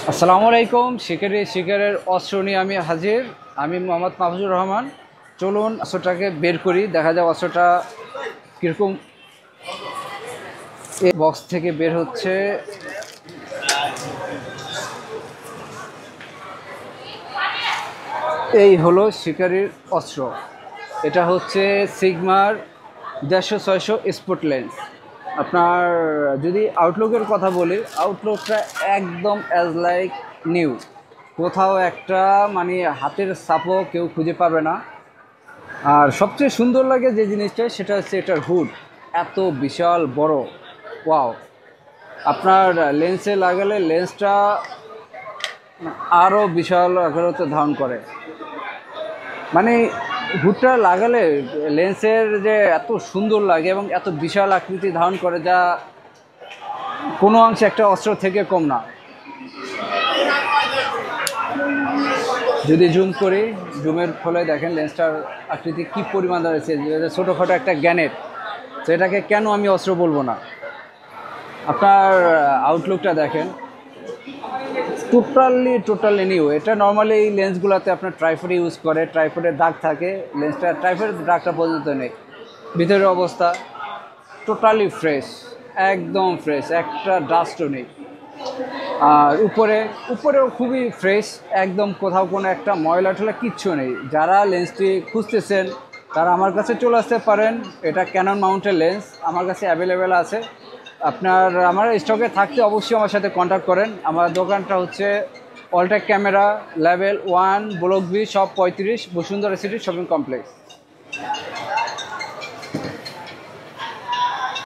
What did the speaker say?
আসসালামু আলাইকুম। শিকারের অস্ত্র নিয়ে আমি হাজির। আমি মোহাম্মদ মাহফুজুর রহমান। চলুন অস্ত্রটাকে বের করি, দেখা যায় অস্ত্রটা কীরকম। এই বক্স থেকে বের হচ্ছে। এই হলো শিকারির অস্ত্র। এটা হচ্ছে সিগমার 150-600 স্পোর্ট লেন্স। আপনার যদি আউটলুকের কথা বলি, আউটলুকটা একদম অ্যাজ লাইক নিউ। কোথাও একটা মানে হাতের ছাপও কেউ খুঁজে পাবে না। আর সবচেয়ে সুন্দর লাগে যে জিনিসটা, সেটা হচ্ছে এটার হুড এত বিশাল বড়। ওয়াও! আপনার লেন্সে লাগালে লেন্সটা আরও বিশাল আকারতে ধারণ করে। মানে হুডটা লাগালে লেন্সের যে এত সুন্দর লাগে এবং এত বিশাল আকৃতি ধারণ করে, যা কোনো অংশে একটা অস্ত্র থেকে কম না। যদি জুম করি, জুমের ফলে দেখেন লেন্সটার আকৃতি কী পরিমাণ দাঁড়িয়েছে। ছোটোখাটো একটা গ্যানেট, তো এটাকে কেন আমি অস্ত্র বলবো না। আপনার আউটলুকটা দেখেন, টোটালি নিউ। এটা নর্মালি এই লেন্সগুলোতে আপনার ট্রাইপড ইউজ করে, ট্রাইপডের দাগ থাকে, লেন্সটা ট্রাইপডের দাগটা পর্যন্ত নেই। ভিতরের অবস্থা টোটালি ফ্রেশ, একদম ফ্রেশ, একটা ডাস্টও নেই। আর উপরেও খুবই ফ্রেশ, একদম কোথাও কোনো একটা ময়লা টলা কিচ্ছু নেই। যারা লেন্সটি খুঁজতেছেন তারা আমার কাছে চলে আসতে পারেন। এটা ক্যানন মাউন্টের লেন্স আমার কাছে অ্যাভেলেবেল আছে। আমার স্টকে থাকতে অবশ্যই আমার সাথে কন্ট্যাক্ট করেন। আমার দোকানটা হচ্ছে Alltech camera, level 1, block B, shop 35, Bashundhara city shopping complex.